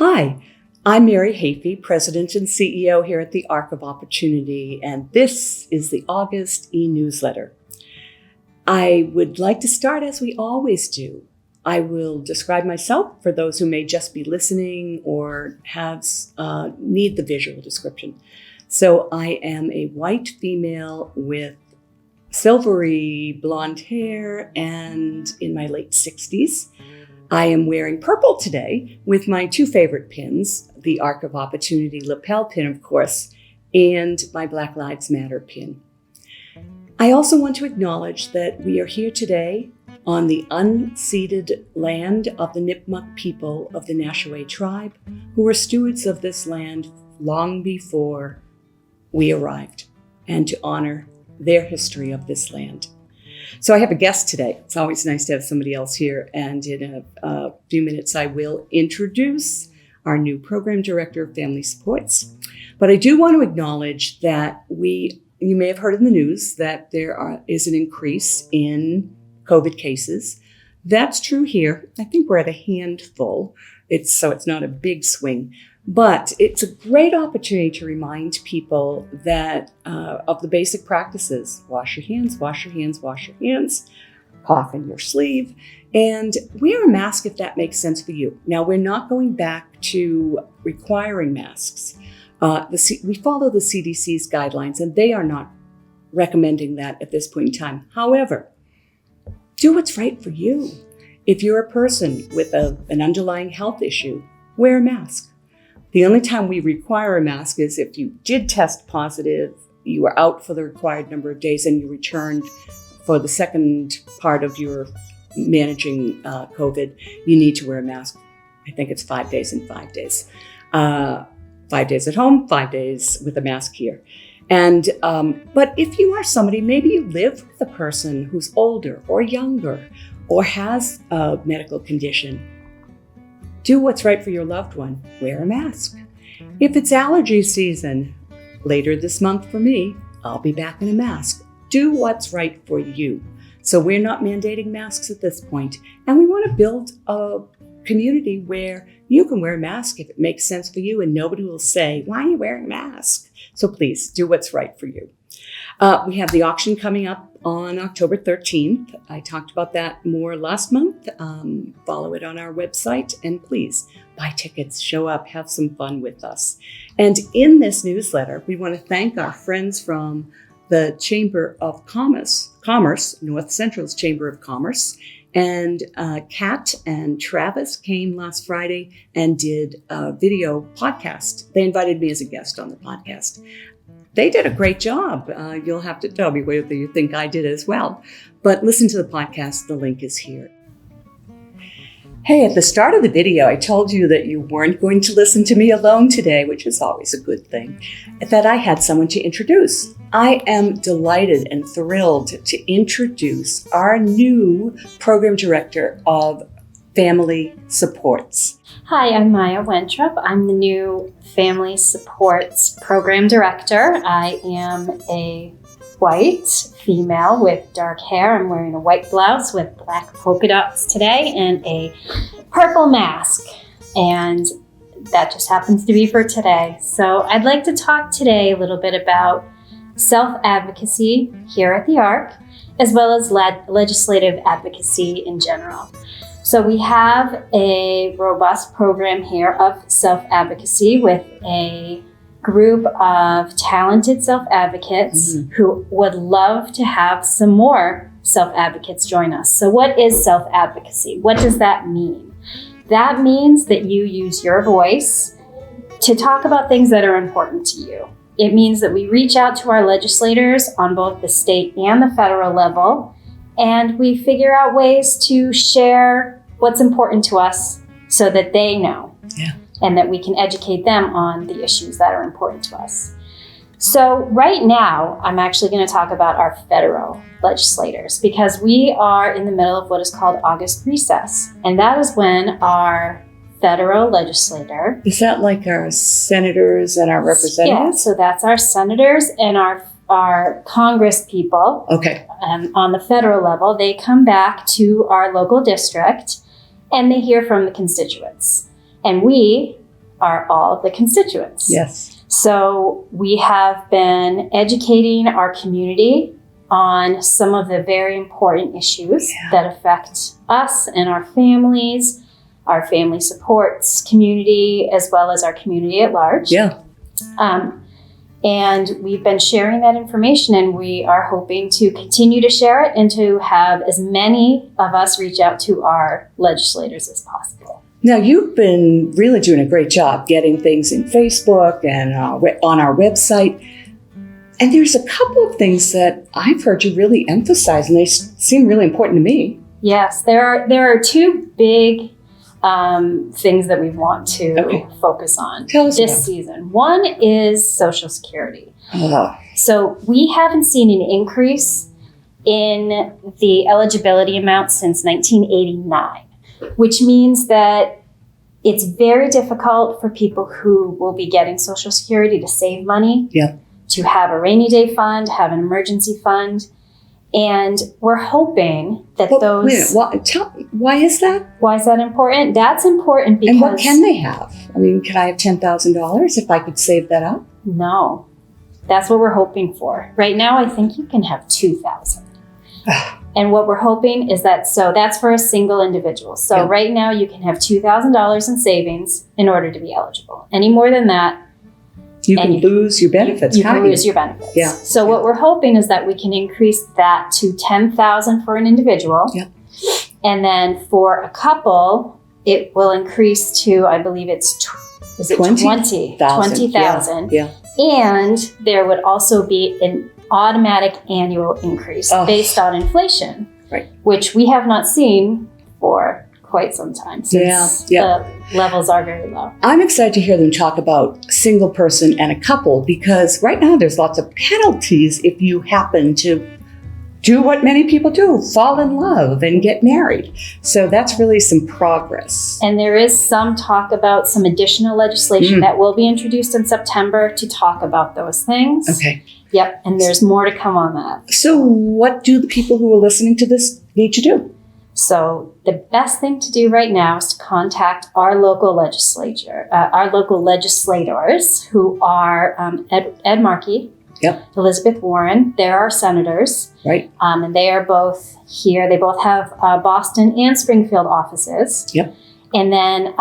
Hi, I'm Mary Heafy, President and CEO here at the Arc of Opportunity, and this is the August e-newsletter. I would like to start as we always do. I will describe myself for those who may just be listening or need the visual description. So I am a white female with silvery blonde hair and in my late 60s. I am wearing purple today with my two favorite pins, the Arc of Opportunity lapel pin, of course, and my Black Lives Matter pin. I also want to acknowledge that we are here today on the unceded land of the Nipmuc people of the Nashaway tribe, who were stewards of this land long before we arrived, and to honor their history of this land. So I have a guest today. It's always nice to have somebody else here. And in a few minutes, I will introduce our new program director of family supports. But I do want to acknowledge that you may have heard in the news that there is an increase in COVID cases. That's true here. I think we're at a handful. So it's not a big swing. But it's a great opportunity to remind people that of the basic practices. Wash your hands, wash your hands, wash your hands, cough in your sleeve, and wear a mask if that makes sense for you. Now, we're not going back to requiring masks. We follow the CDC's guidelines, and they are not recommending that at this point in time. However, do what's right for you. If you're a person with an underlying health issue, wear a mask. The only time we require a mask is if you did test positive, you were out for the required number of days, and you returned for the second part of your managing COVID, you need to wear a mask. I think it's 5 days and 5 days. 5 days at home, 5 days with a mask here. And but if you are somebody, maybe you live with a person who's older or younger or has a medical condition, do what's right for your loved one. Wear a mask. If it's allergy season, later this month for me, I'll be back in a mask. Do what's right for you. So we're not mandating masks at this point. And we want to build a community where you can wear a mask if it makes sense for you, and nobody will say, why are you wearing a mask? So please do what's right for you. We have the auction coming up on October 13th. I talked about that more last month. Follow it on our website, and please buy tickets, show up, have some fun with us. And in this newsletter, we want to thank our friends from the Chamber of Commerce, North Central's Chamber of Commerce. And Kat and Travis came last Friday and did a video podcast. They invited me as a guest on the podcast. They did a great job. You'll have to tell me whether you think I did as well. But listen to the podcast. The link is here. Hey, at the start of the video, I told you that you weren't going to listen to me alone today, which is always a good thing, that I had someone to introduce. I am delighted and thrilled to introduce our new program director of family supports. Hi, I'm Maia Wentrup. I'm the new Family Supports Program Director. I am a white female with dark hair. I'm wearing a white blouse with black polka dots today and a purple mask. And that just happens to be for today. So I'd like to talk today a little bit about self-advocacy here at the ARC, as well as legislative advocacy in general. So we have a robust program here of self-advocacy with a group of talented self-advocates who would love to have some more self-advocates join us. So what is self-advocacy? What does that mean? That means that you use your voice to talk about things that are important to you. It means that we reach out to our legislators on both the state and the federal level, and we figure out ways to share what's important to us so that they know. Yeah. And that we can educate them on the issues that are important to us. So right now, I'm actually going to talk about our federal legislators, because we are in the middle of what is called August recess. And that is when our federal legislator... Is that like our senators and our representatives? Yeah, so that's our senators and our Congress people. Okay. On the federal level, they come back to our local district and they hear from the constituents. And we, are all of the constituents. Yes. So we have been educating our community on some of the very important issues that affect us and our families, our family supports community, as well as our community at large. Yeah. And we've been sharing that information, and we are hoping to continue to share it and to have as many of us reach out to our legislators as possible. Now, you've been really doing a great job getting things in Facebook and on our website. And there's a couple of things that I've heard you really emphasize, and they seem really important to me. Yes, there are two big things that we want to focus on this season. One is Social Security. So we haven't seen an increase in the eligibility amount since 1989, which means that it's very difficult for people who will be getting Social Security to save money, to have a rainy day fund, have an emergency fund. And we're hoping that those... Wait a minute, why is that? Why is that important? That's important because... And what can they have? I mean, can I have $10,000 if I could save that up? No. That's what we're hoping for. Right now, I think you can have $2,000. And what we're hoping is that, so that's for a single individual. So right now, you can have $2,000 in savings in order to be eligible. Any more than that, you can lose your benefits. You can lose your benefits. Yeah. So what we're hoping is that we can increase that to $10,000 for an individual. Yeah. And then for a couple, it will increase to, I believe it's $20,000. Yeah. And there would also be an automatic annual increase based on inflation, which we have not seen for quite some time since the levels are very low. I'm excited to hear them talk about single person and a couple, because right now there's lots of penalties if you happen to do what many people do, fall in love and get married. So that's really some progress. And there is some talk about some additional legislation that will be introduced in September to talk about those things. Okay. Yep, and there's more to come on that. So what do the people who are listening to this need to do? So the best thing to do right now is to contact our local legislators, who are Ed Markey, Elizabeth Warren. They're our senators. Right. And they are both here. They both have Boston and Springfield offices. Yep. And then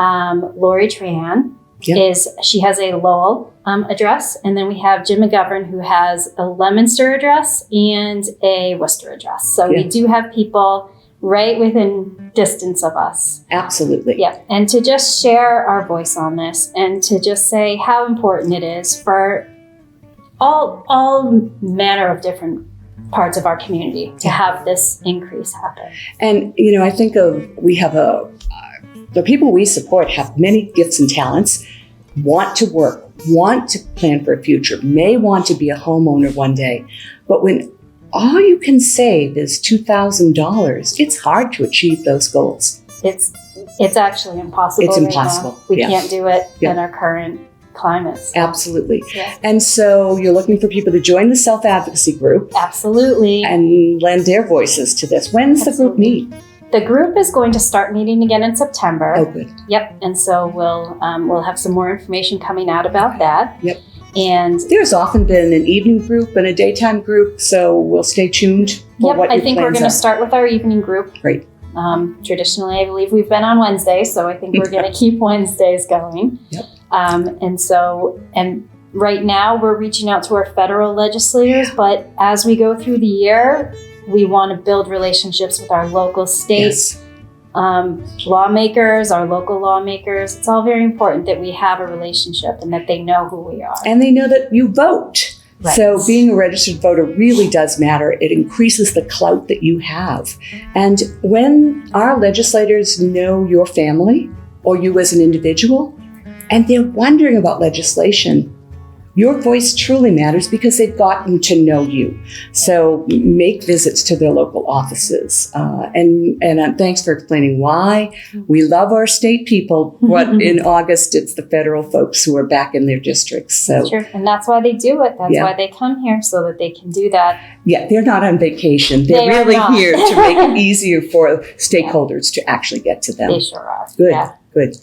Lori Tran she has a Lowell address. And then we have Jim McGovern, who has a Leominster address and a Worcester address. So we do have people right within distance of us. Absolutely. Yeah. And to just share our voice on this and to just say how important it is for all manner of different parts of our community to have this increase happen. And, I think the people we support have many gifts and talents, want to work, want to plan for a future, may want to be a homeowner one day. But when all you can save is $2,000, it's hard to achieve those goals. It's actually impossible. It's impossible. Right now. We can't do it in our current climates. Absolutely. Yeah. And so you're looking for people to join the Self Advocacy group. Absolutely. And lend their voices to this. When's the group meet? The group is going to start meeting again in September. Oh, good. Yep. And so we'll have some more information coming out about that. Yep. And there's often been an evening group and a daytime group, so we'll stay tuned for what your plans are. I think we're going to start with our evening group. Great. Traditionally, I believe we've been on Wednesdays, so I think we're going to keep Wednesdays going. Yep. And right now we're reaching out to our federal legislators, but as we go through the year, we want to build relationships with our local state lawmakers, our local lawmakers. It's all very important that we have a relationship and that they know who we are. And they know that you vote. Right. So being a registered voter really does matter. It increases the clout that you have. And when our legislators know your family or you as an individual, and they're wondering about legislation, your voice truly matters because they've gotten to know you. So make visits to their local offices. And thanks for explaining why. We love our state people, but in August, it's the federal folks who are back in their districts. So sure. And that's why they do it. That's why they come here, so that they can do that. Yeah, they're not on vacation. They're really here to make it easier for stakeholders to actually get to them. They sure are. Good. Yeah. Good.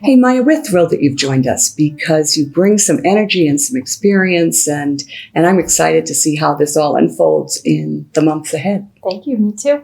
Hey, Maia, we're thrilled that you've joined us because you bring some energy and some experience, and I'm excited to see how this all unfolds in the months ahead. Thank you. Me too.